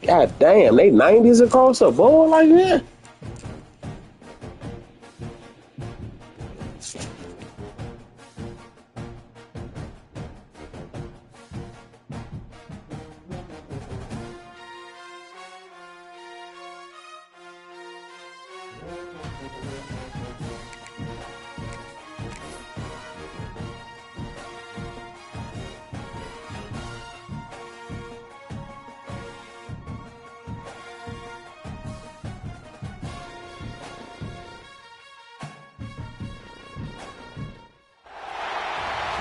God damn, they 90s across the board like that?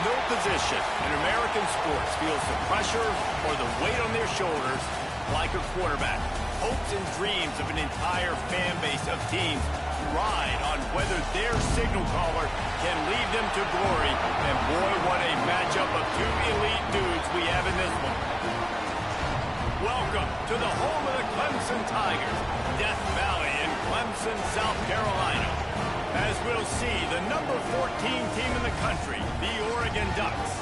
No position in American sports feels the pressure or the weight on their shoulders like a quarterback. Hopes and dreams of an entire fan base of teams ride on whether their signal caller can lead them to glory. And boy, what a matchup of two elite dudes we have in this one. Welcome to the home of the Clemson Tigers, Death Valley in Clemson, South Carolina. As we'll see, the number 14 team in the country, the Oregon Ducks,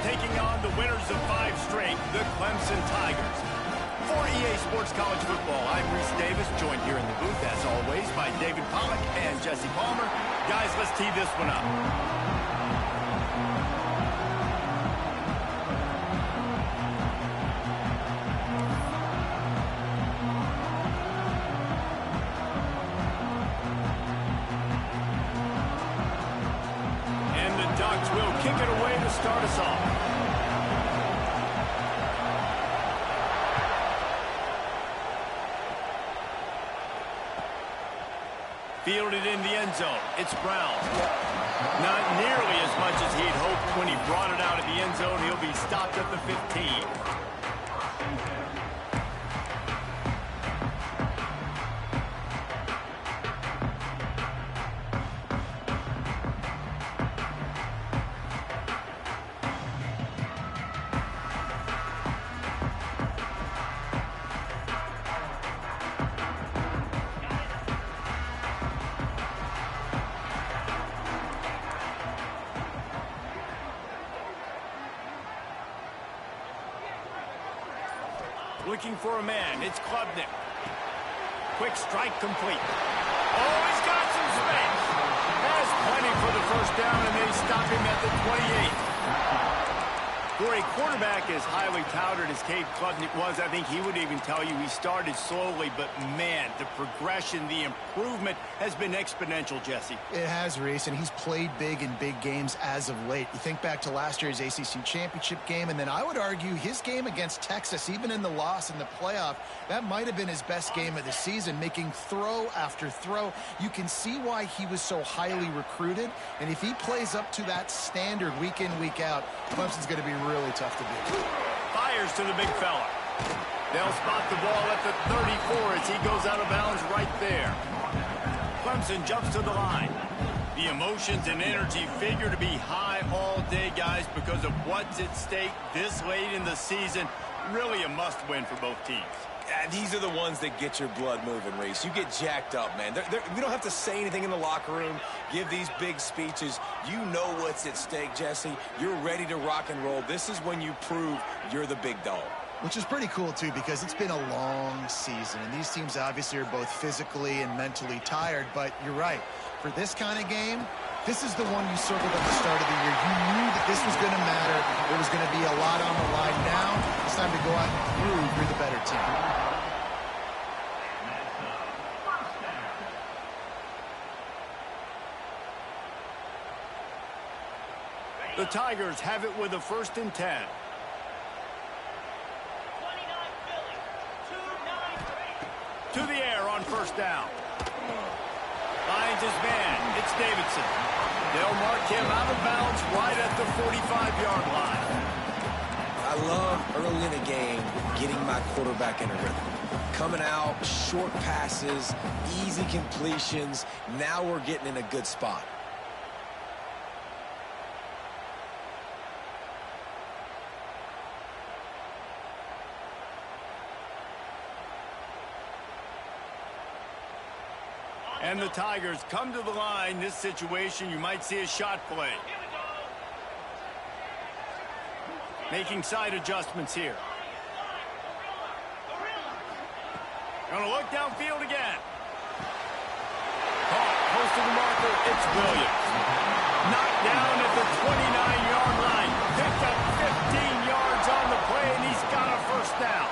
taking on the winners of 5 straight, the Clemson Tigers. For EA Sports College Football, I'm Reese Davis, joined here in the booth, as always, by David Pollack and Jesse Palmer. Guys, let's tee this one up. Will kick it away to start us off. Fielded in the end zone. It's Brown. Not nearly as much as he'd hoped when he brought it out of the end zone. He'll be stopped at the 15. Looking for a man. It's Klubnik. Quick strike complete. Oh, he's got some space. Has plenty for the first down, and they stop him at the 28. For a quarterback as highly touted as Cade Klubnik was, I think he would even tell you he started slowly, but man, the progression, the improvement has been exponential, Jesse. It has, Reese, and he's played big in big games as of late. You think back to last year's ACC championship game, and then I would argue his game against Texas, even in the loss in the playoff, that might have been his best game of the season, making throw after throw. You can see why he was so highly recruited, and if he plays up to that standard week in, week out, Clemson's going to be really tough to beat. Fires to the big fella. They'll spot the ball at the 34 as he goes out of bounds right there. Clemson jumps to the line. The emotions and energy figure to be high all day, guys, because of what's at stake this late in the season. Really a must-win for both teams. These are the ones that get your blood moving, Reese. You get jacked up, man. We don't have to say anything in the locker room, give these big speeches. You know what's at stake, Jesse. You're ready to rock and roll. This is when you prove you're the big dog. Which is pretty cool, too, because it's been a long season, and these teams obviously are both physically and mentally tired, but you're right. For this kind of game, this is the one you circled at the start of the year. You knew that this was going to matter. There was going to be a lot on the line. Now, it's time to go out and prove you're the better team. The Tigers have it with a 1st and 10. To the air on 1st down. Finds his man. It's Davidson. They'll mark him out of bounds right at the 45-yard line. I love early in the game getting my quarterback in a rhythm. Coming out, short passes, easy completions. Now we're getting in a good spot. And the Tigers come to the line. This situation, you might see a shot play. Making side adjustments here. Gonna look downfield again. Caught, close to the marker, it's Williams. Knocked down at the 29-yard line. Picked up 15 yards on the play, and he's got a first down.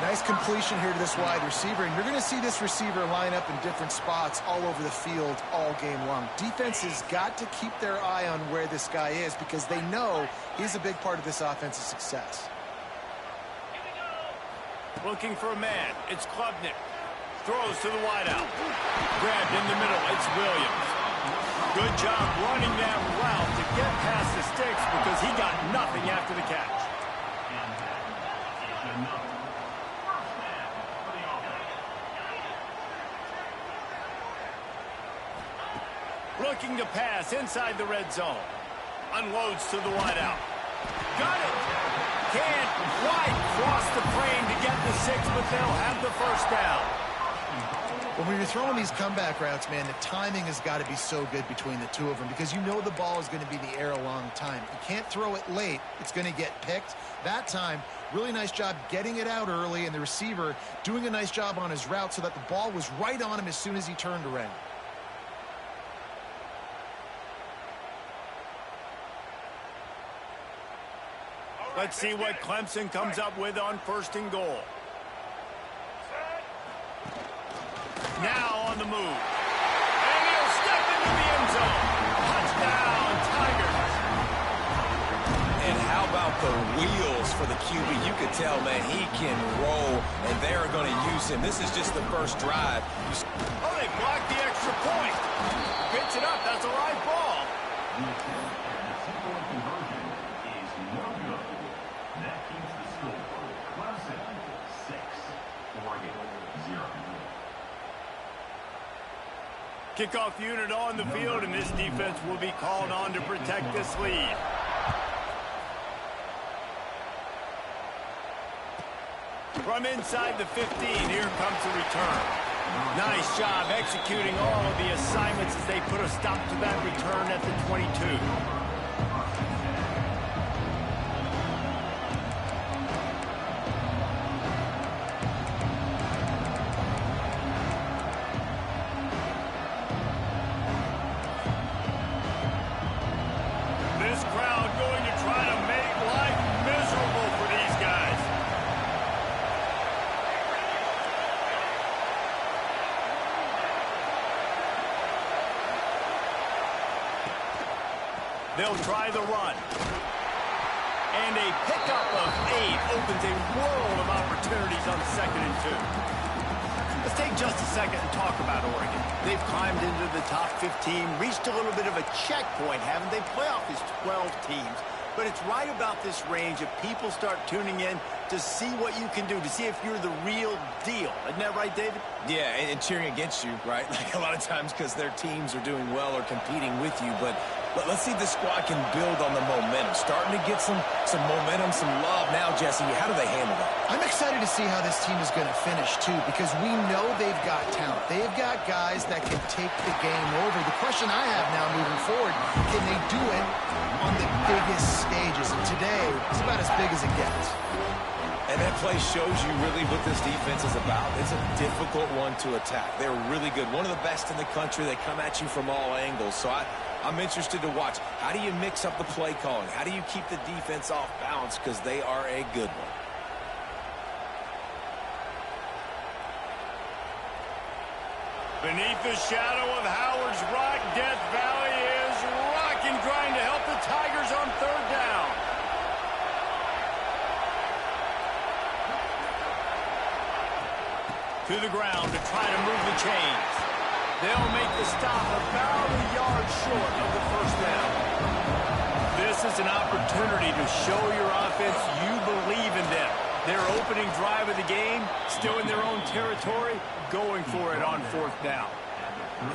Nice completion here to this wide receiver, and you're going to see this receiver line up in different spots all over the field all game long. Defense has got to keep their eye on where this guy is because they know he's a big part of this offense's success. Looking for a man. It's Klubnik. Throws to the wideout. Grabbed in the middle. It's Williams. Good job running that route to get past the sticks because he got nothing after the catch. Looking to pass inside the red zone. Unloads to the wideout. Got it. Can't quite cross the frame to get the 6, but they'll have the first down. When you're throwing these comeback routes, man, the timing has got to be so good between the two of them because you know the ball is going to be the air a long time. You can't throw it late. It's going to get picked. That time, really nice job getting it out early, and the receiver doing a nice job on his route so that the ball was right on him as soon as he turned around. Let's see what Clemson comes up with on 1st and goal. Now on the move. And he'll step into the end zone. Touchdown, Tigers. And how about the wheels for the QB? You could tell, man, he can roll, and they're going to use him. This is just the first drive. Oh, they blocked the extra point. Pitch it up. That's a live ball. Kickoff unit on the field, and this defense will be called on to protect this lead. From inside the 15, here comes the return. Nice job executing all of the assignments as they put a stop to that return at the 22. They'll try the run. And a pickup of 8 opens a world of opportunities on 2nd and 2. Let's take just a second and talk about Oregon. They've climbed into the top 15, reached a little bit of a checkpoint, haven't they? Playoff is 12 teams. But it's right about this range if people start tuning in to see what you can do, to see if you're the real deal. Isn't that right, David? Yeah, and cheering against you, right? Like a lot of times because their teams are doing well or competing with you. But let's see if the squad can build on the momentum. Starting to get some momentum, some love now, Jesse. How do they handle that? I'm excited to see how this team is going to finish, too, because we know they've got talent. They've got guys that can take the game over. The question I have now moving forward, can they do it on the biggest stages? And today is about as big as it gets. And that play shows you really what this defense is about. It's a difficult one to attack. They're really good. One of the best in the country. They come at you from all angles. So I'm interested to watch. How do you mix up the play calling? How do you keep the defense off balance? Because they are a good one. Beneath the shadow of Howard's Rock, Death Valley is rocking, trying to help the Tigers on 3rd down. To the ground to try to move the chains. They'll make the stop about a yard short of the first down. This is an opportunity to show your offense you believe in them. Their opening drive of the game, still in their own territory, going for it on 4th down.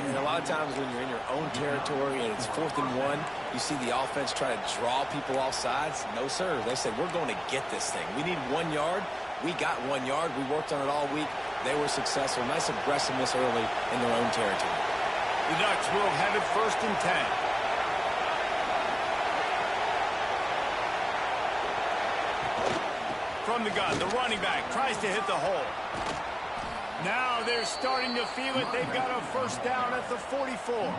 And a lot of times when you're in your own territory and it's 4th and 1, you see the offense try to draw people off sides. No, sir. They said, we're going to get this thing. We need 1 yard. We got 1 yard. We worked on it all week. They were successful. Nice aggressiveness early in their own territory. The Ducks will have it 1st and 10. From the gun, the running back tries to hit the hole. Now they're starting to feel it. They've got a first down at the 44.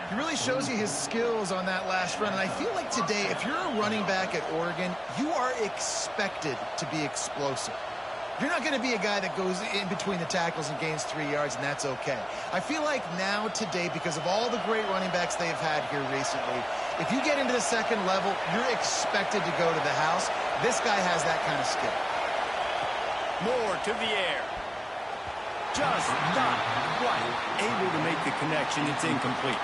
He really shows you his skills on that last run. And I feel like today, if you're a running back at Oregon, you are expected to be explosive. You're not going to be a guy that goes in between the tackles and gains 3 yards, and that's okay. I feel like now today, because of all the great running backs they have had here recently, if you get into the second level, you're expected to go to the house. This guy has that kind of skill. Moore to the air. Just not quite able to make the connection. It's incomplete.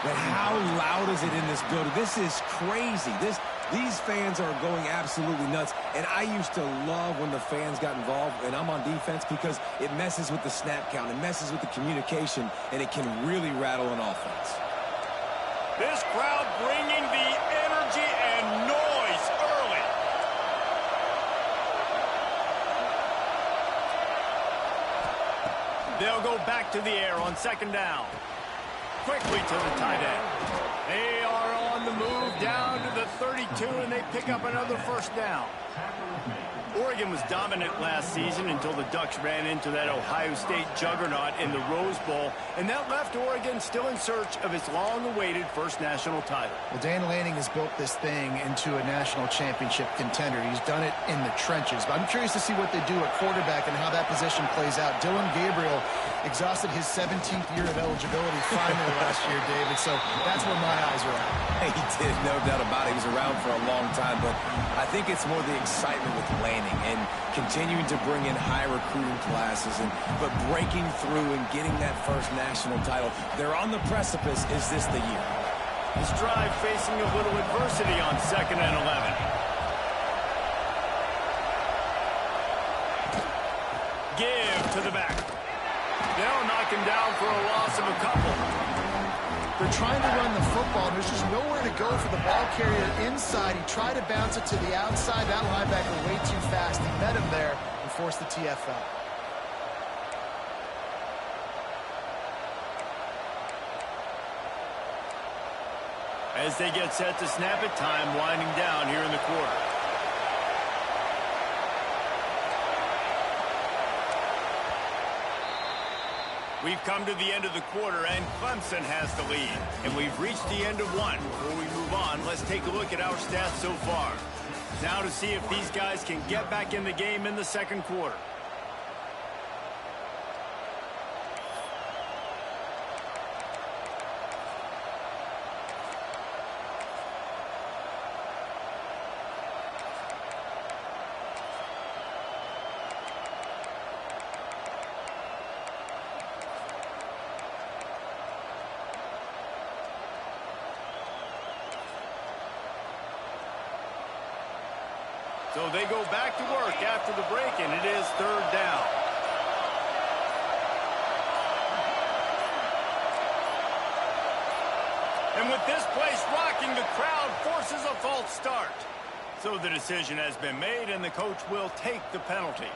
But how loud is it in this building? This is crazy. These fans are going absolutely nuts. And I used to love when the fans got involved, and I'm on defense, because it messes with the snap count. It messes with the communication, and it can really rattle an offense. This crowd bringing the energy and noise early. They'll go back to the air on second down. Quickly to the tight end. They are on the move down to the 32, and they pick up another first down. Oregon was dominant last season until the Ducks ran into that Ohio State juggernaut in the Rose Bowl, and that left Oregon still in search of its long-awaited first national title. Well, Dan Lanning has built this thing into a national championship contender. He's done it in the trenches. But I'm curious to see what they do at quarterback and how that position plays out. Dillon Gabriel exhausted his 17th year of eligibility finally last year, David. So that's where my eyes are at. He did, no doubt about it. He was around for a long time, but I think it's more the excitement with Lanning and continuing to bring in high recruiting classes, but breaking through and getting that first national title. They're on the precipice. Is this the year? This drive facing a little adversity on 2nd and 11. Give to the back. They'll knock him down for a loss of a couple. They're trying to run the football. There's just nowhere to go for the ball carrier inside. He tried to bounce it to the outside. That linebacker way too fast. He met him there and forced the TFL. As they get set to snap it, time winding down here in the quarter. We've come to the end of the quarter, and Clemson has the lead. And we've reached the end of one. Before we move on, let's take a look at our stats so far. Now to see if these guys can get back in the game in the second quarter. So they go back to work after the break, and it is 3rd down. And with this place rocking, the crowd forces a false start. So the decision has been made, and the coach will take the penalty.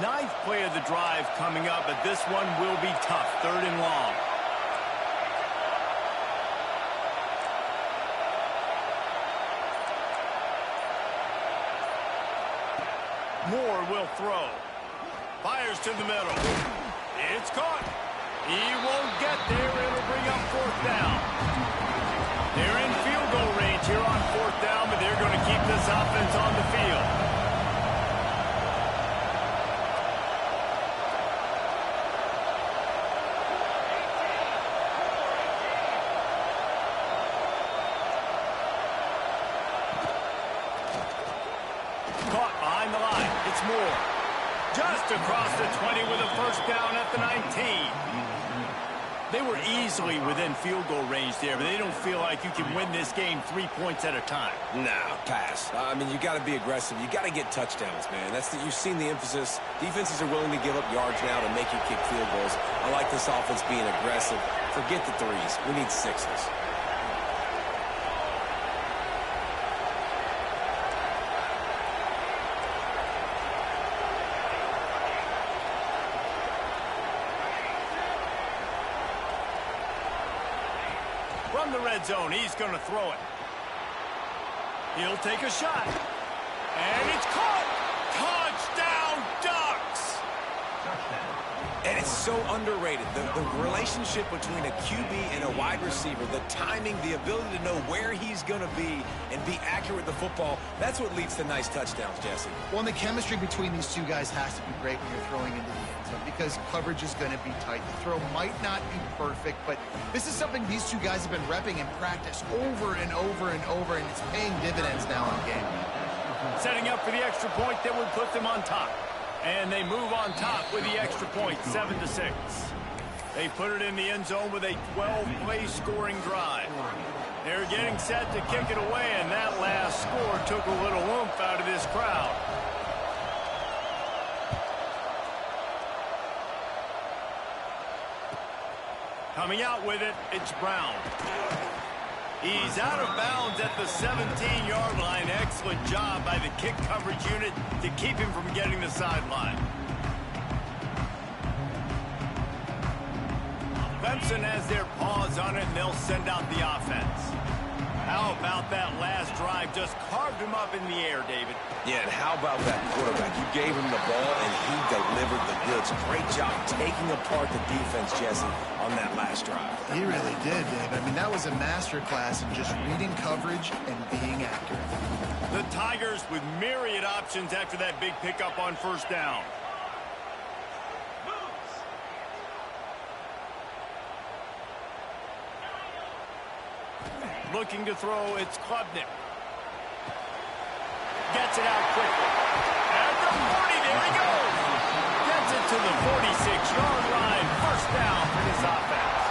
Ninth play of the drive coming up, but this one will be tough. 3rd and long. Moore will throw. Fires to the middle. It's caught. He won't get there. It'll bring up 4th down. They're in field goal range here on 4th down, but they're going to keep this offense on the field. Moore just across the 20 with a first down at the 19. They were easily within field goal range there, but they don't feel like you can win this game 3 points at a time. Nah, pass. I mean, you got to be aggressive. You got to get touchdowns, man. You've seen the emphasis. Defenses are willing to give up yards now to make you kick field goals. I like this offense being aggressive. Forget the threes. We need sixes. From the red zone, he's going to throw it. He'll take a shot. And it's caught. Touchdown, Ducks. And it's so underrated. The relationship between a QB and a wide receiver, the timing, the ability to know where he's going to be and be accurate with the football, that's what leads to nice touchdowns, Jesse. Well, and the chemistry between these two guys has to be great when you're throwing into the end zone because coverage is going to be tight. The throw might not be perfect, but this is something these two guys have been repping in practice over and over and over, and it's paying dividends now in game. Setting up for the extra point that would put them on top. And they move on top with the extra point, 7-6. They put it in the end zone with a 12-play scoring drive. They're getting set to kick it away, and that last score took a little oomph out of this crowd. Coming out with it, it's Brown. He's out of bounds at the 17-yard line. Excellent job by the kick coverage unit to keep him from getting the sideline. Clemson has their paws on it, and they'll send out the offense. How about that last drive? Just carved him up in the air, David. Yeah, and how about that quarterback? You gave him the ball, and he delivered the goods. Great job taking apart the defense, Jesse, on that last drive. He really did, Dave. I mean, that was a masterclass in just reading coverage and being accurate. The Tigers with myriad options after that big pickup on first down. Looking to throw, it's Klubnik. Gets it out quickly. At the 40, there he goes. Gets it to the 46-yard line. First down for this offense.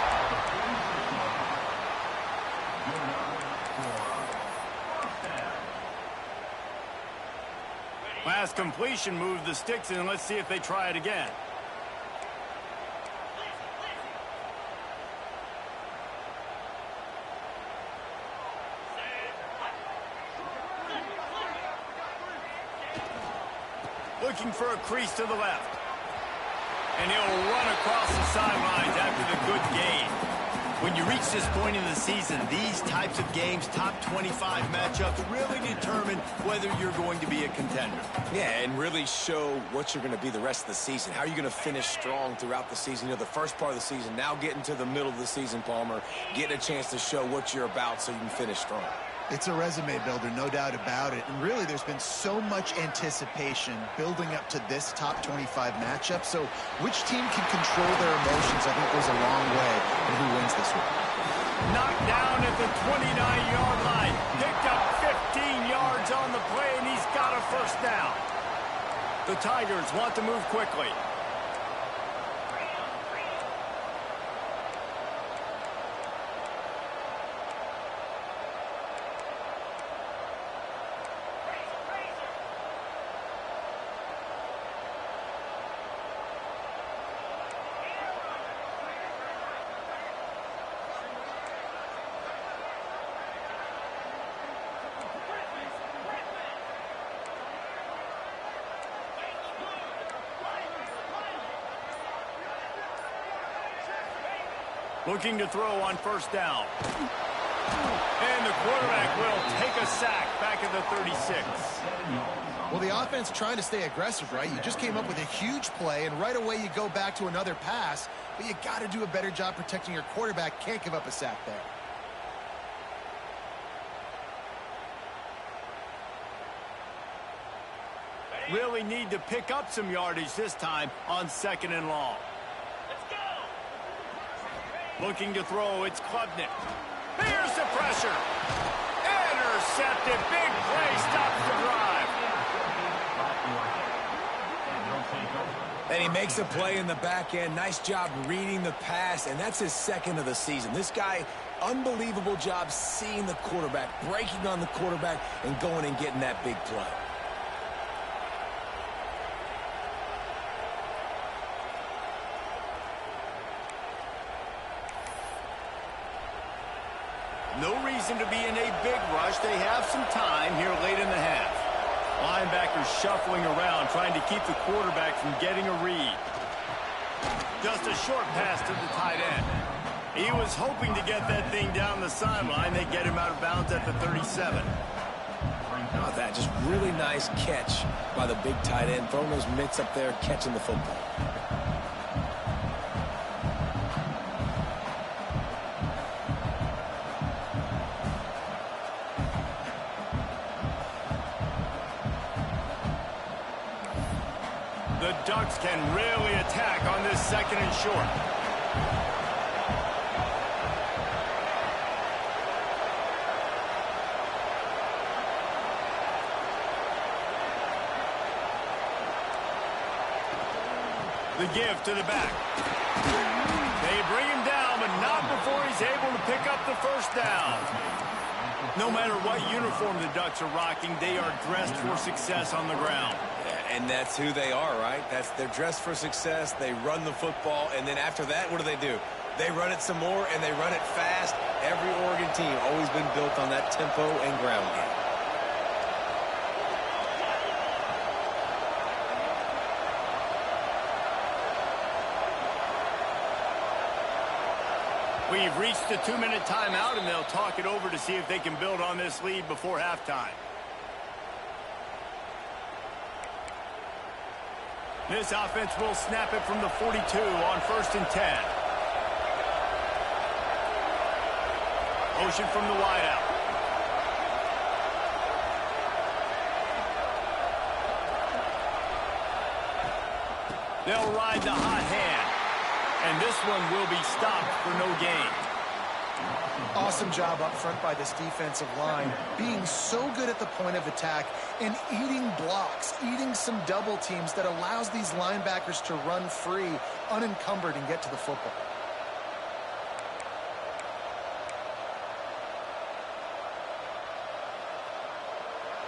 Last completion moved the sticks in. Let's see if they try it again. Looking for a crease to the left. And he'll run across the sidelines after the good gain. When you reach this point in the season, these types of games, top 25 matchups, really determine whether you're going to be a contender. Yeah, and really show what you're going to be the rest of the season. How are you going to finish strong throughout the season? You know, the first part of the season, now getting to the middle of the season, Palmer, getting a chance to show what you're about so you can finish strong. It's a resume builder, no doubt about it. And really, there's been so much anticipation building up to this top 25 matchup. So which team can control their emotions, I think, goes a long way in who wins this one. Knocked down at the 29-yard line. Picked up 15 yards on the play, and he's got a first down. The Tigers want to move quickly. Looking to throw on first down. And the quarterback will take a sack back at the 36. Well, the offense trying to stay aggressive, right? You just came up with a huge play, and right away you go back to another pass, but you got to do a better job protecting your quarterback. Can't give up a sack there. Really need to pick up some yardage this time on 2nd and long. Looking to throw, it's Klubnik. Here's the pressure. Intercepted. Big play stops the drive. And he makes a play in the back end. Nice job reading the pass, and that's his second of the season. This guy, unbelievable job seeing the quarterback, breaking on the quarterback, and going and getting that big play. No reason to be in a big rush. They have some time here late in the half. Linebackers shuffling around, trying to keep the quarterback from getting a read. Just a short pass to the tight end. He was hoping to get that thing down the sideline. They get him out of bounds at the 37. How about that? Just really nice catch by the big tight end. Throwing those mitts up there, catching the football. The Ducks can really attack on this 2nd and short. The give to the back. They bring him down, but not before he's able to pick up the first down. No matter what uniform the Ducks are rocking, they are dressed for success on the ground. And that's who they are, right? They're dressed for success. They run the football, and then after that, what do? They run it some more, and they run it fast. Every Oregon team always been built on that tempo and ground game. We've reached the 2-minute timeout, and they'll talk it over to see if they can build on this lead before halftime. This offense will snap it from the 42 on 1st and 10. Motion from the wideout. They'll ride the hot hand. And this one will be stopped for no gain. Awesome job up front by this defensive line, being so good at the point of attack and eating blocks, eating some double teams that allows these linebackers to run free, unencumbered, and get to the football.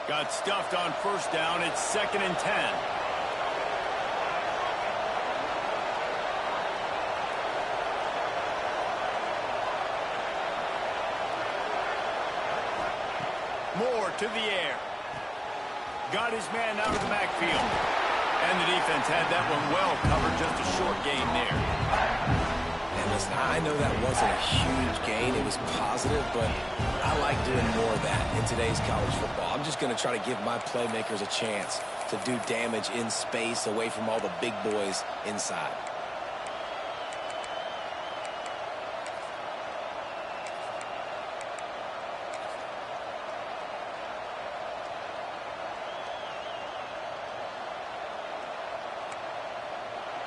Got stuffed on 1st down. It's 2nd and 10. Moore to the air. Got his man out of the backfield. And the defense had that one well covered. Just a short gain there. And listen, I know that wasn't a huge gain. It was positive, but I like doing more of that in today's college football. I'm just going to try to give my playmakers a chance to do damage in space away from all the big boys inside.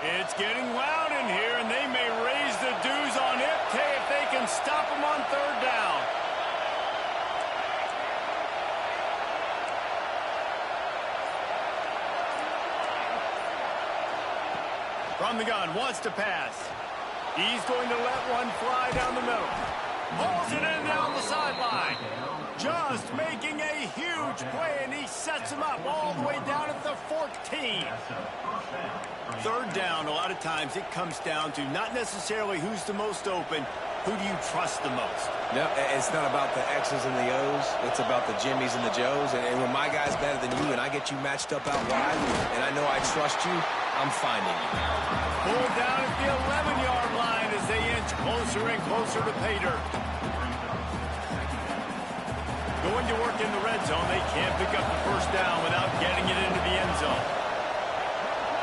It's getting loud in here, and they may raise the dues on Ipke if they can stop him on 3rd down. From the gun, wants to pass. He's going to let one fly down the middle. Pulls it in down the sideline. Just making a huge play, and he sets him up all the way down at the 14. 3rd down, a lot of times it comes down to not necessarily who's the most open, who do you trust the most? No, it's not about the X's and the O's. It's about the Jimmies and the Joes. And when my guy's better than you and I get you matched up out wide, and I know I trust you, I'm finding you. Pulled down at the 11-yard line as they inch closer and closer to pay dirt. Going to work in the red zone. They can't pick up the 1st down without getting it into the end zone.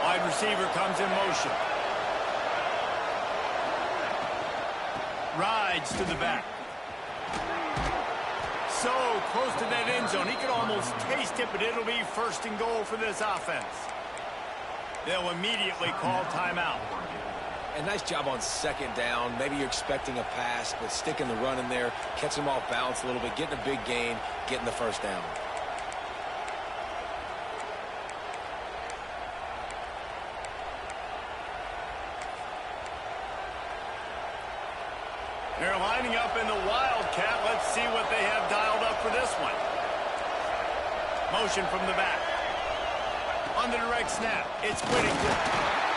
Wide receiver comes in motion. Rides to the back. So close to that end zone. He could almost taste it, but it'll be 1st and goal for this offense. They'll immediately call timeout. And nice job on 2nd down. Maybe you're expecting a pass, but sticking the run in there, catching them off balance a little bit, getting a big gain, getting the 1st down. They're lining up in the Wildcat. Let's see what they have dialed up for this one. Motion from the back. On the direct snap, it's Whittington.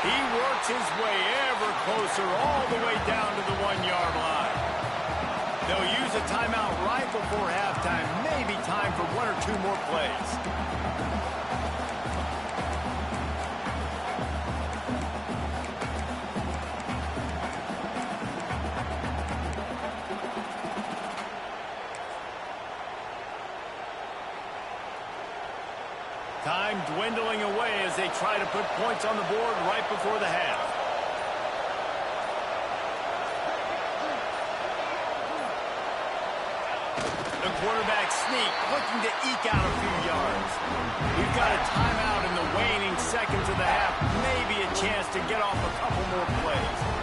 He works his way ever closer all the way down to the 1-yard line. They'll use a timeout right before halftime. Maybe time for 1 or 2 more plays. Time dwindling away as they try to put points on the board right before the half. The quarterback sneak, looking to eke out a few yards. We've got a timeout in the waning seconds of the half. Maybe a chance to get off a couple more plays.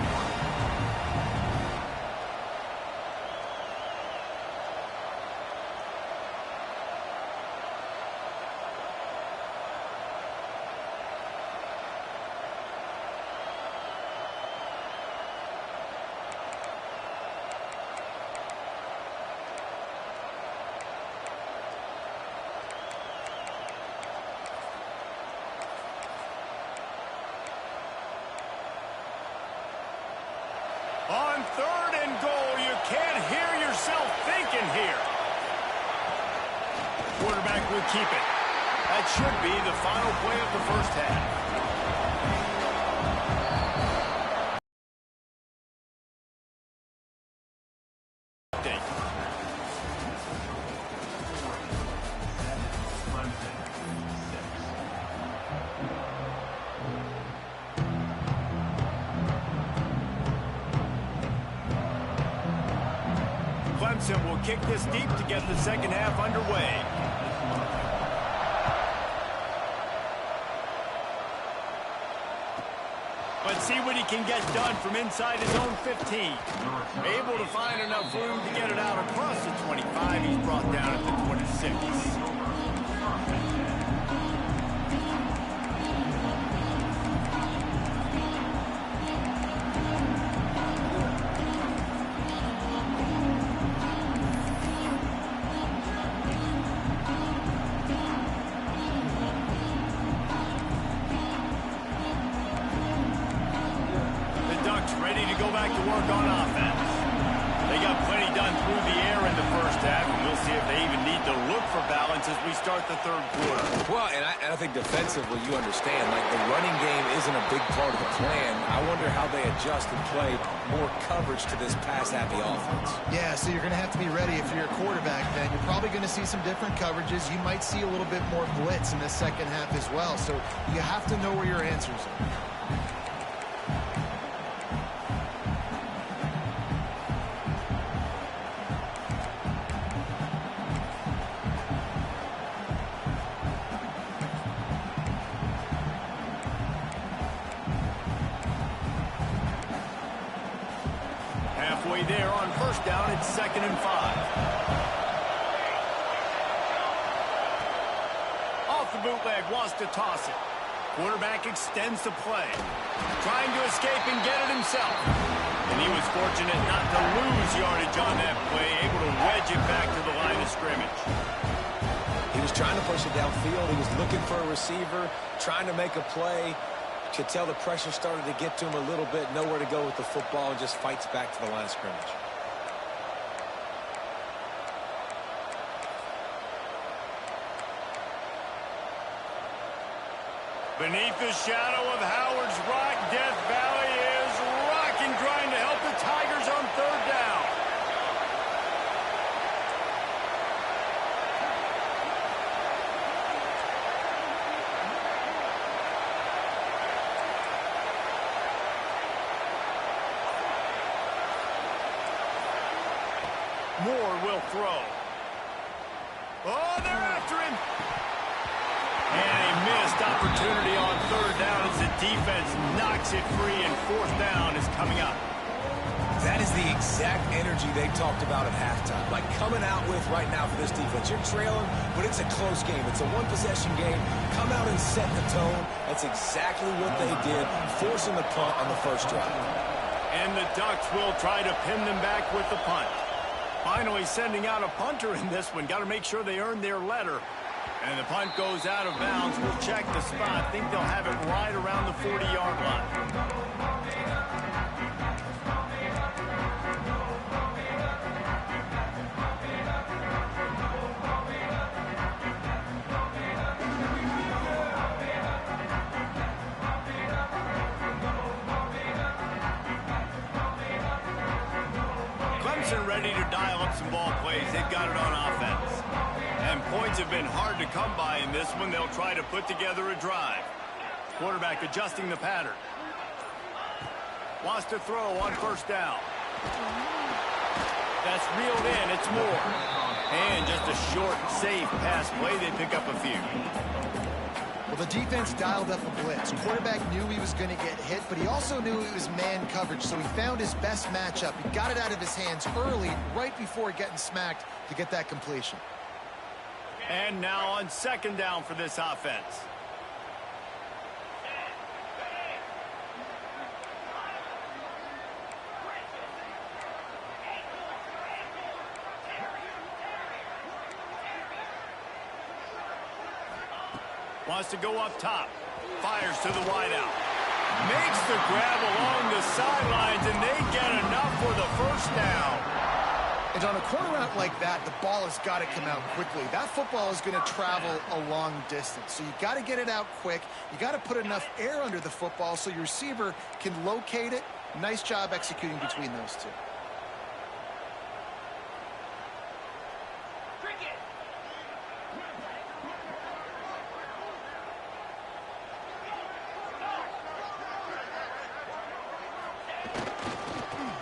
On 3rd and goal, you can't hear yourself thinking here. Quarterback will keep it. That should be the final play of the first half. Clemson will kick this deep to get the second half underway. Let's see what he can get done from inside his own 15. Able to find enough room to get it out across the 25. He's brought down at the 26. Ready to go back to work on offense. They got plenty done through the air in the first half, and we'll see if they even need to look for balance as we start the third quarter. Well, and I think defensively, you understand, like the running game isn't a big part of the plan. I wonder how they adjust and play more coverage to this pass-happy offense. Yeah, so you're going to have to be ready if you're a quarterback then. You're probably going to see some different coverages. You might see a little bit more blitz in the second half as well, so you have to know where your answers are. Halfway there on first down, it's 2nd and 5. Off the bootleg, wants to toss it. Quarterback extends the play. Trying to escape and get it himself. And he was fortunate not to lose yardage on that play, able to wedge it back to the line of scrimmage. He was trying to push it downfield. He was looking for a receiver, trying to make a play. Could tell the pressure started to get to him a little bit, nowhere to go with the football, and just fights back to the line of scrimmage. Beneath the shadow of Howard's Rock, Death Valley is rocking, trying to help the Tigers on 3rd down. Moore will throw. Oh, they're after him. And a missed opportunity on 3rd down as the defense knocks it free, and 4th down is coming up. That is the exact energy they talked about at halftime. Like coming out with right now for this defense. You're trailing, but it's a close game. It's a one-possession game. Come out and set the tone. That's exactly what they did, forcing the punt on the first drive. And the Ducks will try to pin them back with the punt. Finally sending out a punter in this one. Got to make sure they earn their letter. And the punt goes out of bounds. We'll check the spot. Think they'll have it right around the 40-yard line. Clemson ready to dial up some ball plays. They've got it on offense. And points have been hard to come by in this one. They'll try to put together a drive. Quarterback adjusting the pattern. Wants to throw on first down. That's reeled in. It's Moore. And just a short, safe pass play. They pick up a few. Well, the defense dialed up a blitz. Quarterback knew he was going to get hit, but he also knew it was man coverage, so he found his best matchup. He got it out of his hands early, right before getting smacked, to get that completion. And now on second down for this offense. Wants to go up top. Fires to the wideout. Makes the grab along the sidelines, and they get enough for the first down. And on a corner route like that, the ball has got to come out quickly. That football is going to travel a long distance. So you got to get it out quick. You got to put enough air under the football so your receiver can locate it. Nice job executing between those two.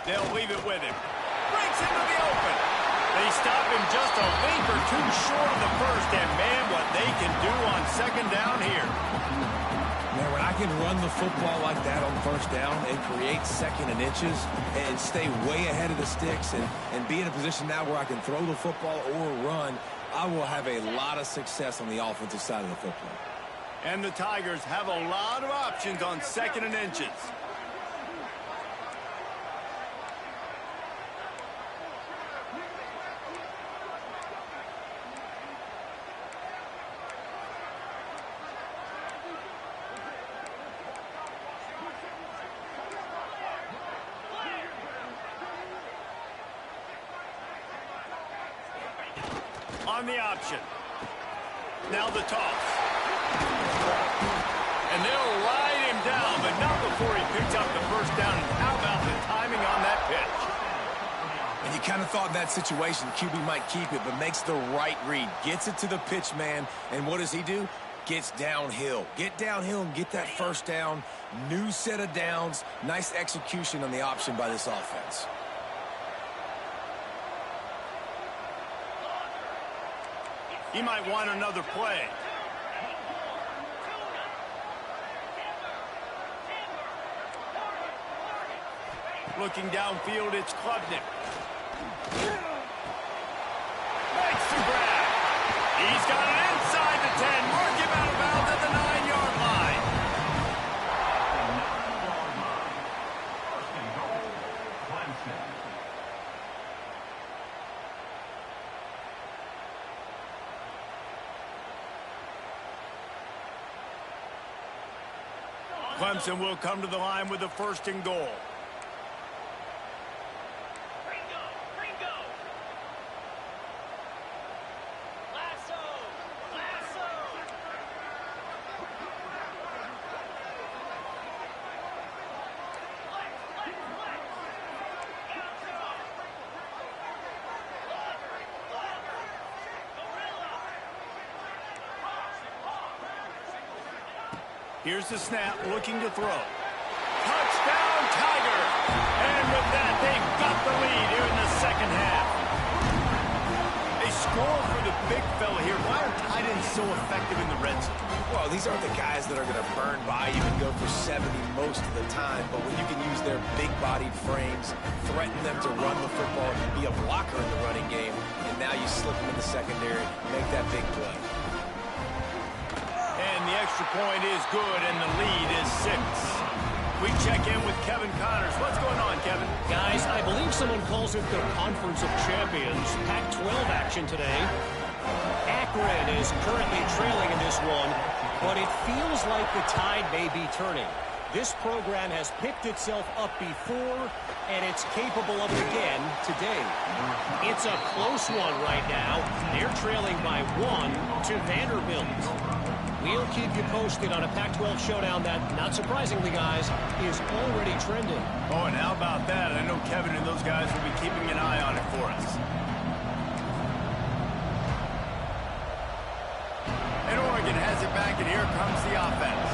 They'll leave it with him. Breaks into the open. They stop him just a link or two short of the first, and man, what they can do on second down here. Man, when I can run the football like that on first down and create second and inches and stay way ahead of the sticks and be in a position now where I can throw the football or run, I will have a lot of success on the offensive side of the football. And the Tigers have a lot of options on second and inches. On the option. Now the toss. And they'll ride him down, but not before he picks up the first down. And how about the timing on that pitch? And you kind of thought in that situation QB might keep it, but makes the right read. Gets it to the pitch man, and what does he do? Gets downhill. Get downhill and get that first down. New set of downs. Nice execution on the option by this offense. He might want another play. Looking downfield, it's Klubnik. Makes the grab. He's got it inside the 10. Mark him out of bounds at the 9-yard line. Clemson will come to the line with a first and goal. Here's the snap, looking to throw. Touchdown, Tigers! And with that, they've got the lead here in the second half. A score for the big fella here. Why are tight ends so effective in the red zone? Well, these aren't the guys that are going to burn by you and go for 70 most of the time, but when you can use their big-bodied frames, threaten them to run the football, be a blocker in the running game, and now you slip them in the secondary, make that big play. And the extra point is good, and the lead is 6. We check in with Kevin Connors. What's going on, Kevin? Guys, I believe someone calls it the Conference of Champions. Pac-12 action today. Akron is currently trailing in this one, but it feels like the tide may be turning. This program has picked itself up before, and it's capable of it again today. It's a close one right now. They're trailing by 1 to Vanderbilt. We'll keep you posted on a Pac-12 showdown that, not surprisingly, guys, is already trending. Oh, and how about that? I know Kevin and those guys will be keeping an eye on it for us. back, and here comes the offense.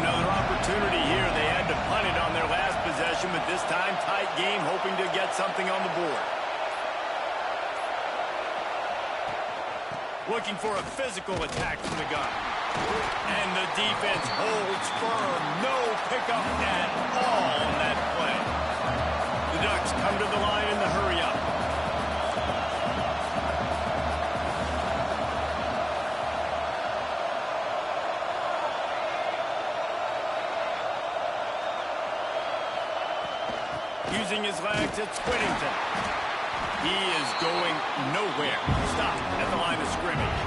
Another opportunity here. They had to punt it on their last possession, but this time tight game, hoping to get something on the board. Looking for a physical attack from the gun. And the defense holds firm. No pickup at all on that play. The Ducks come to the line in the hurry-up. Using his legs, it's Whittington. He is going nowhere. Stop at the line of scrimmage.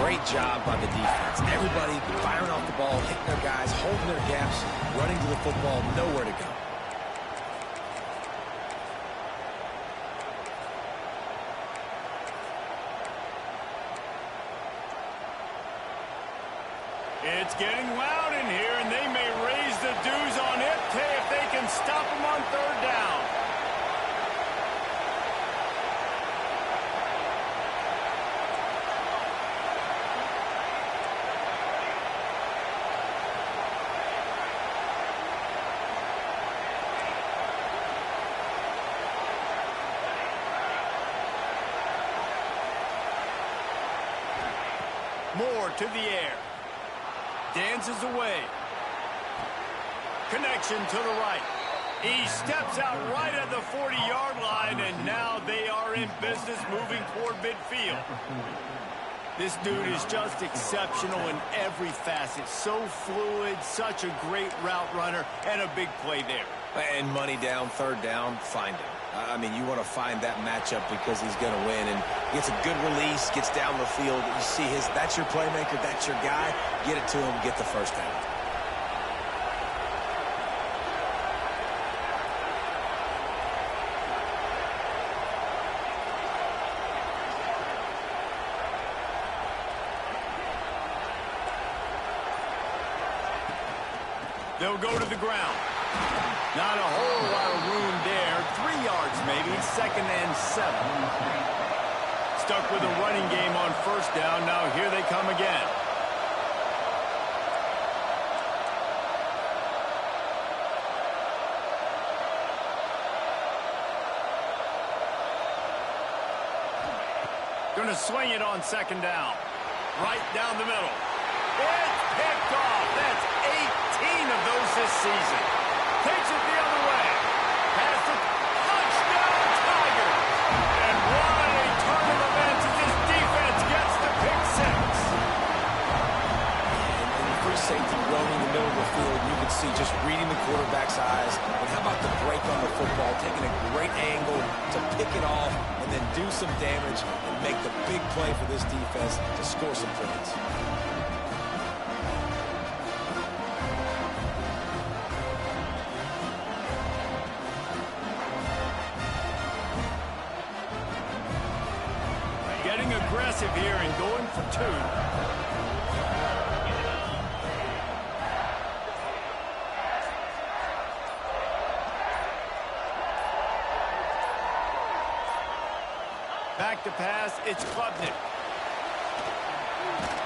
Great job by the defense. Everybody firing off the ball, hitting their guys, holding their gaps, running to the football, nowhere to go. It's getting loud in here, and they may raise the dues on it if they can stop them on third down. Moore to the air. Dances away. Connection to the right. He steps out right at the 40-yard line, and now they are in business moving toward midfield. This dude is just exceptional in every facet. So fluid, such a great route runner, and a big play there. And money down, third down, find him. I mean, you want to find that matchup because he's going to win. And gets a good release, gets down the field. You see that's your playmaker, that's your guy. Get it to him, get the first down. They'll go to the ground. Not a whole lot of room there. 3 yards maybe, 2nd and 7. Stuck with a running game on first down. Now here they come again. Going to swing it on 2nd down. Right down the middle. It's picked off. That's 18 of those this season. Takes it the other way. Pass it. Touchdown, Tigers. And what a turn of events as this defense gets the pick six. And the free safety roaming the middle of the field, you can see just reading the quarterback's eyes. And how about the break on the football, taking a great angle to pick it off and then do some damage and make the big play for this defense to score some points. Getting aggressive here and going for 2. Back to pass, it's Klubnik.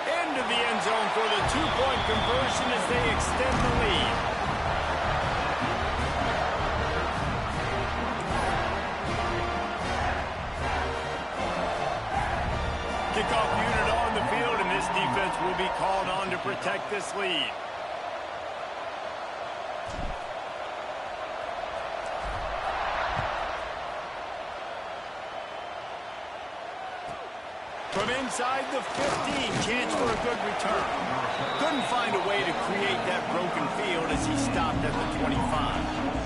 Into the end zone for the 2-point conversion as they extend the lead. Kickoff unit on the field, and this defense will be called on to protect this lead. From inside the 15, chance for a good return. Couldn't find a way to create that broken field as he stopped at the 25.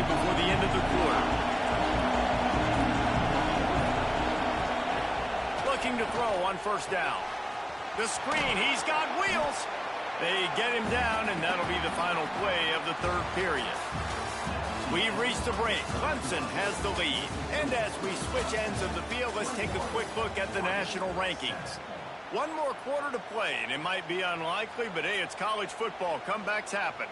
Before the end of the quarter. Looking to throw on first down. The screen, he's got wheels. They get him down, and that'll be the final play of the third period. We've reached the break. Clemson has the lead. And as we switch ends of the field, let's take a quick look at the national rankings. One more quarter to play, and it might be unlikely, but hey, it's college football. Comebacks happen.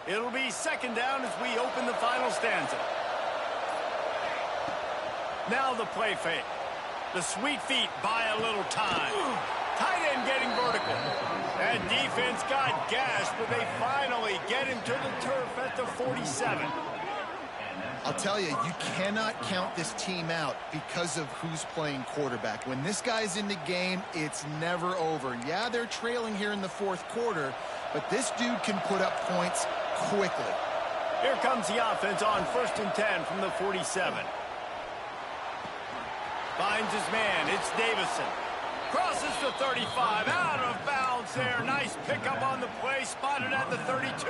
It'll be second down as we open the final stanza. Now the play fake. The sweet feet buy a little time. Tight end getting vertical. That defense got gashed, but they finally get him to the turf at the 47. I'll tell you, you cannot count this team out because of who's playing quarterback. When this guy's in the game, it's never over. Yeah, they're trailing here in the fourth quarter, but this dude can put up points quickly. Here comes the offense on 1st and 10 from the 47. Finds his man. It's Davison. Crosses the 35. Out of bounds there. Nice pickup on the play. Spotted at the 32.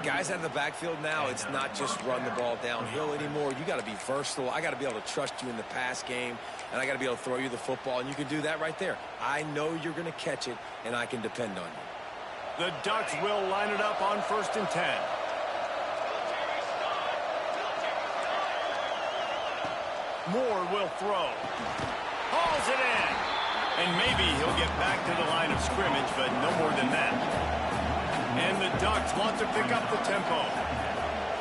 Guys out of the backfield now, it's not just run the ball downhill anymore. You got to be versatile. I got to be able to trust you in the pass game, and I got to be able to throw you the football, and you can do that right there. I know you're going to catch it, and I can depend on you. The Ducks will line it up on 1st and 10. Moore will throw. Hauls it in. And maybe he'll get back to the line of scrimmage, but no more than that. And the Ducks want to pick up the tempo.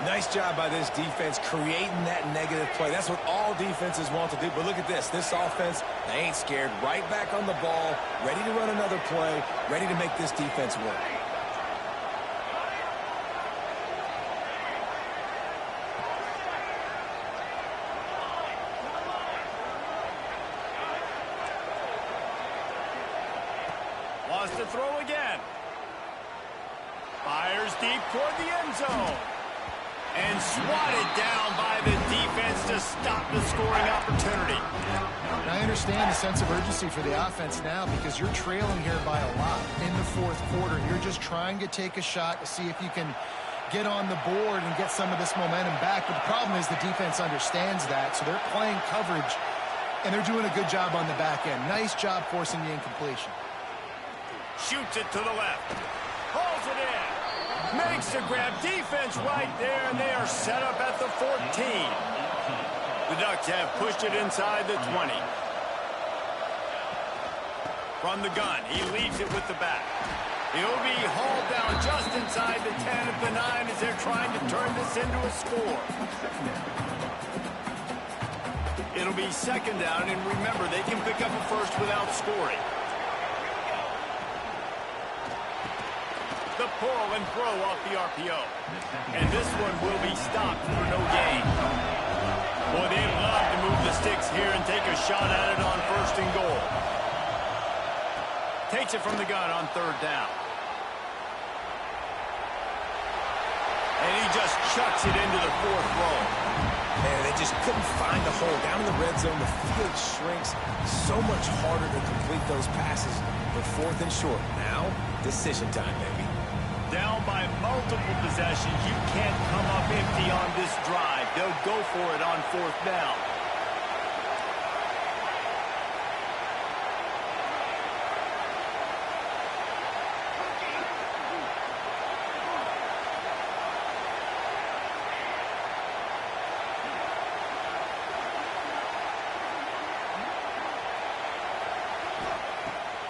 Nice job by this defense creating that negative play. That's what all defenses want to do. But look at this. This offense, they ain't scared. Right back on the ball, ready to run another play, ready to make this defense work. Wants to throw again. Fires deep toward the end zone. And swatted down by the defense to stop the scoring opportunity. And I understand the sense of urgency for the offense now because you're trailing here by a lot in the fourth quarter. You're just trying to take a shot to see if you can get on the board and get some of this momentum back. But the problem is the defense understands that, so they're playing coverage, and they're doing a good job on the back end. Nice job forcing the incompletion. Shoots it to the left. Pulls it in. Makes a grab. Defense right there, and they are set up at the 14. The Ducks have pushed it inside the 20. From the gun, he leaves it with the back. He'll be hauled down just inside the 10 of the 9 as they're trying to turn this into a score. It'll be second down, and remember, they can pick up a first without scoring. The pull and throw off the RPO. And this one will be stopped for no gain. Boy, they'd love to move the sticks here and take a shot at it on 1st and goal. Takes it from the gun on 3rd down. And he just chucks it into the 4th row. Man, they just couldn't find the hole. Down in the red zone, the field shrinks. So much harder to complete those passes. But 4th and short. Now, decision time, baby. Down by multiple possessions. You can't come up empty on this drive. They'll go for it on 4th down.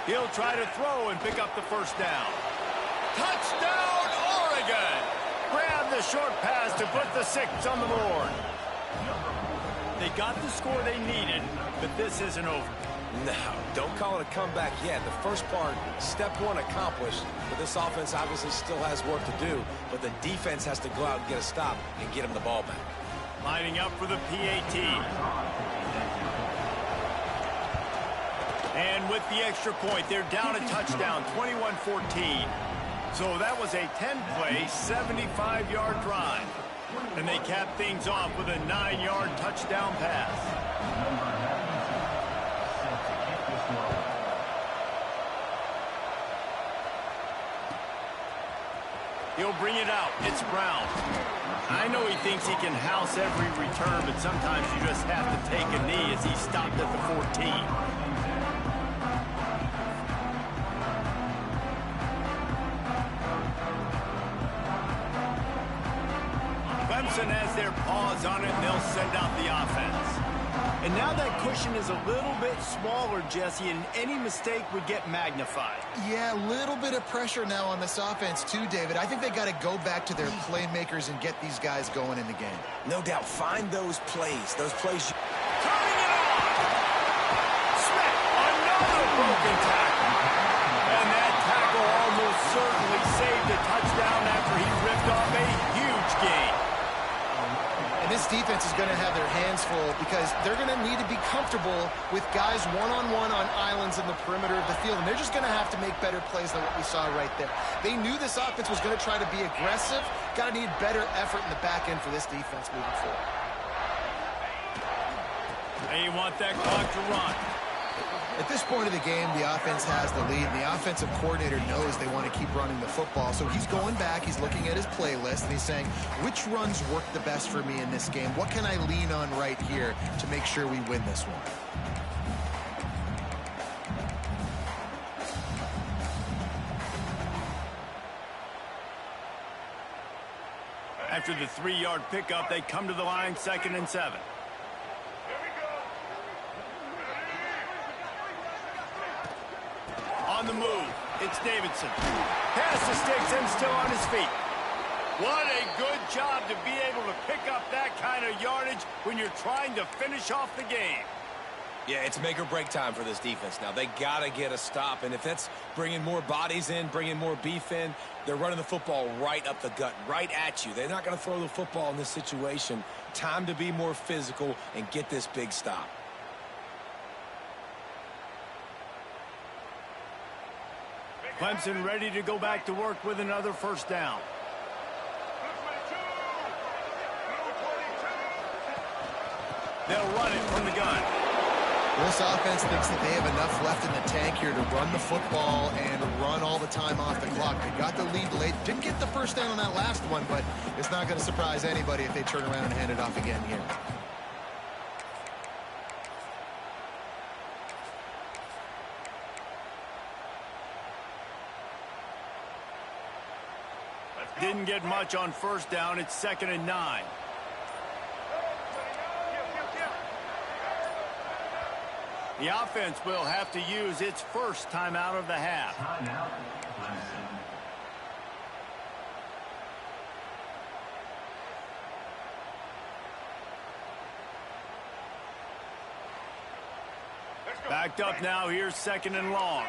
He'll try to throw and pick up the 1st down. Touchdown, Oregon! Grab the short pass to put the 6 on the board. They got the score they needed, but this isn't over. No, don't call it a comeback yet. The first part, step 1 accomplished, but this offense obviously still has work to do, but the defense has to go out and get a stop and get them the ball back. Lining up for the PAT. And with the extra point, they're down a touchdown, 21-14. So that was a 10-play, 75-yard drive. And they cap things off with a 9-yard touchdown pass. He'll bring it out. It's Brown. I know he thinks he can house every return, but sometimes you just have to take a knee as he stopped at the 14. Clemson has their paws on it, and they'll send out the offense. And now that cushion is a little bit smaller, Jesse, and any mistake would get magnified. Yeah, a little bit of pressure now on this offense too, David. I think they got to go back to their playmakers and get these guys going in the game. No doubt. Find those plays. Turning it on! Smith, another broken tackle. And that tackle almost certainly saved a touchdown after he ripped off a huge gain. And this defense is going to have their hands full because they're going to need to be comfortable with guys one-on-one on islands in the perimeter of the field. And they're just going to have to make better plays than what we saw right there. They knew this offense was going to try to be aggressive. Got to need better effort in the back end for this defense moving forward. And you want that clock to run. At this point of the game, the offense has the lead, and the offensive coordinator knows they want to keep running the football. So he's going back, he's looking at his playlist, and he's saying, which runs work the best for me in this game? What can I lean on right here to make sure we win this one? After the 3-yard pickup, they come to the line 2nd and 7. On the move, it's Davidson. Pass the sticks and still on his feet. What a good job to be able to pick up that kind of yardage when you're trying to finish off the game. Yeah, it's make or break time for this defense now. They got to get a stop, and if that's bringing more bodies in, bringing more beef in, they're running the football right up the gut, right at you. They're not going to throw the football in this situation. Time to be more physical and get this big stop. Clemson ready to go back to work with another first down. They'll run it from the gun. This offense thinks that they have enough left in the tank here to run the football and run all the time off the clock. They got the lead late. Didn't get the first down on that last one, but it's not going to surprise anybody if they turn around and hand it off again here. Didn't get much on first down. It's 2nd and 9. The offense will have to use its first timeout of the half. Backed up now. Here's 2nd and long.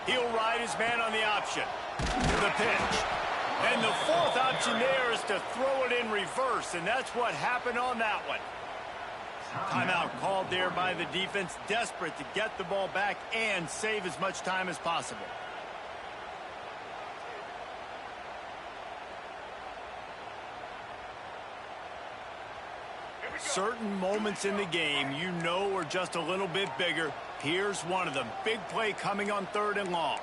He'll ride his man on the option. The pitch. And the 4th option there is to throw it in reverse, and that's what happened on that one. Timeout called there by the defense, desperate to get the ball back and save as much time as possible. Certain moments in the game you know are just a little bit bigger. Here's one of them. Big play coming on 3rd and long.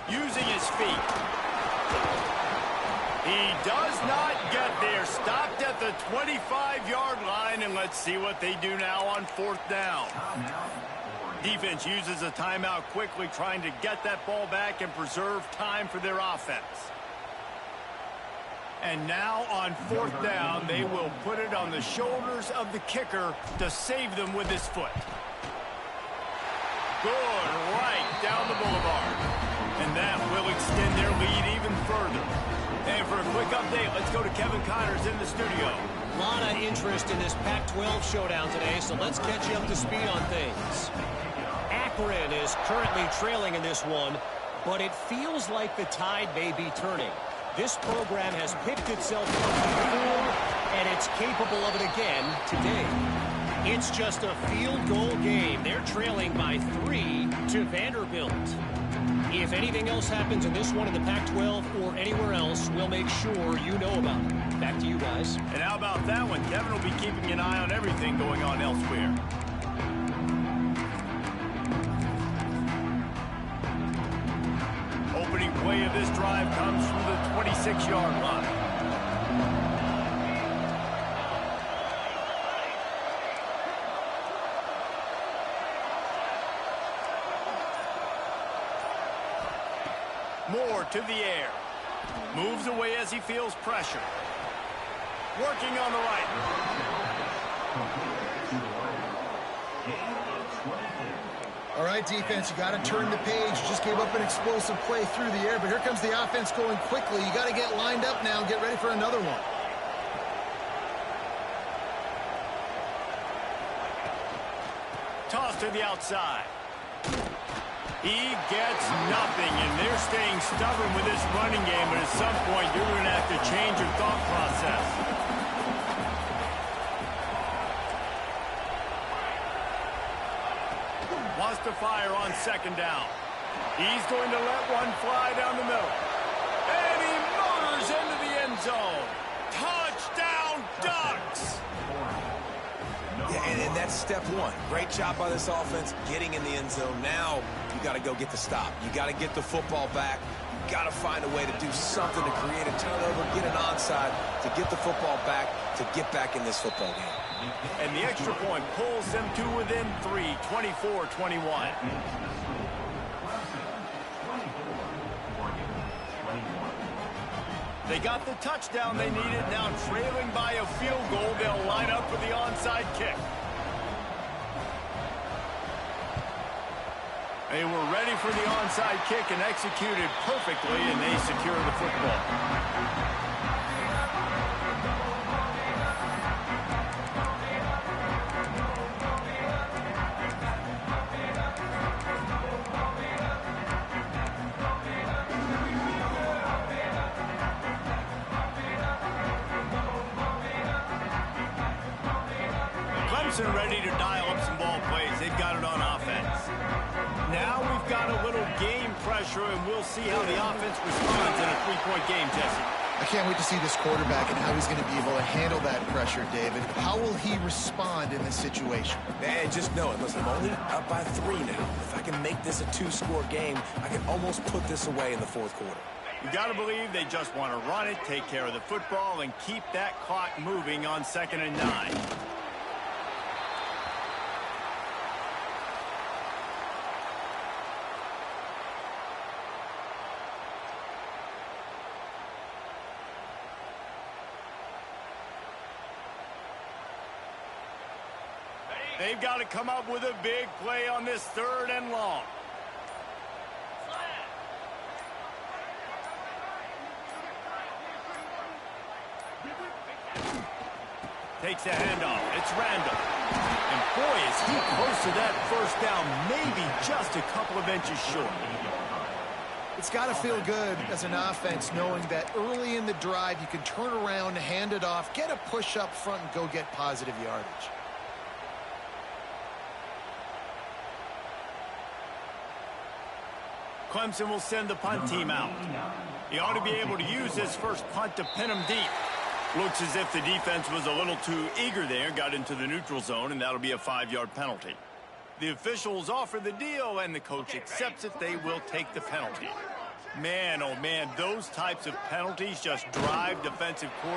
Using his feet. He does not get there. Stopped at the 25-yard line, and let's see what they do now on 4th down. Defense uses a timeout quickly, trying to get that ball back and preserve time for their offense. And now on 4th down, they will put it on the shoulders of the kicker to save them with his foot. Good right down the boulevard. And that will extend their lead even further. And for a quick update, let's go to Kevin Connors in the studio. A lot of interest in this Pac-12 showdown today, so let's catch you up to speed on things. Akron is currently trailing in this one, but it feels like the tide may be turning. This program has picked itself up And it's capable of it again today. It's just a field goal game. They're trailing by 3 to Vanderbilt. If anything else happens in this one in the Pac-12 or anywhere else, we'll make sure you know about it. Back to you guys. And how about that one? Devin will be keeping an eye on everything going on elsewhere. Opening play of this drive comes from the 26-yard line. Moore to the air. Moves away as he feels pressure. Working on the right. All right, defense, you got to turn the page. You just gave up an explosive play through the air, but here comes the offense going quickly. You got to get lined up now and get ready for another one. Toss to the outside. He gets nothing, and they're staying stubborn with this running game, but at some point, you're going to have to change your thought process. Wants to fire on second down. He's going to let one fly down the middle. And he motors into the end zone. Touchdown, Ducks! Yeah, and that's step one. Great job by this offense getting in the end zone. Now you got to go get the stop. You got to get the football back. You got to find a way to do something to create a turnover, get an onside, to get the football back, to get back in this football game. And the extra point pulls them to within 3, 24-21. They got the touchdown they needed. Now trailing by a field goal, they'll line up for the onside kick. They were ready for the onside kick and executed perfectly, and they secure the football. Clemson ready to dial up some ball plays. They've got it on offense. Now we've got a little game pressure, and we'll see how the offense responds in a three-point game, Jesse. I can't wait to see this quarterback and how he's going to be able to handle that pressure, David. How will he respond in this situation? Man, just know it. Listen, I'm only up by 3 now. If I can make this a 2-score game, I can almost put this away in the fourth quarter. You got to believe they just want to run it, take care of the football, and keep that clock moving on 2nd and 9. They've got to come up with a big play on this 3rd and long. Takes a handoff. It's Randall. And boy, is he close to that first down, maybe just a couple of inches short. It's got to feel good as an offense knowing that early in the drive you can turn around, hand it off, get a push up front, and go get positive yardage. Clemson will send the punt team out. He ought to be able to use this first punt to pin him deep. Looks as if the defense was a little too eager there, got into the neutral zone, and that'll be a 5-yard penalty. The officials offer the deal, and the coach accepts it. They will take the penalty. Man, oh man, those types of penalties just drive defensive coordinators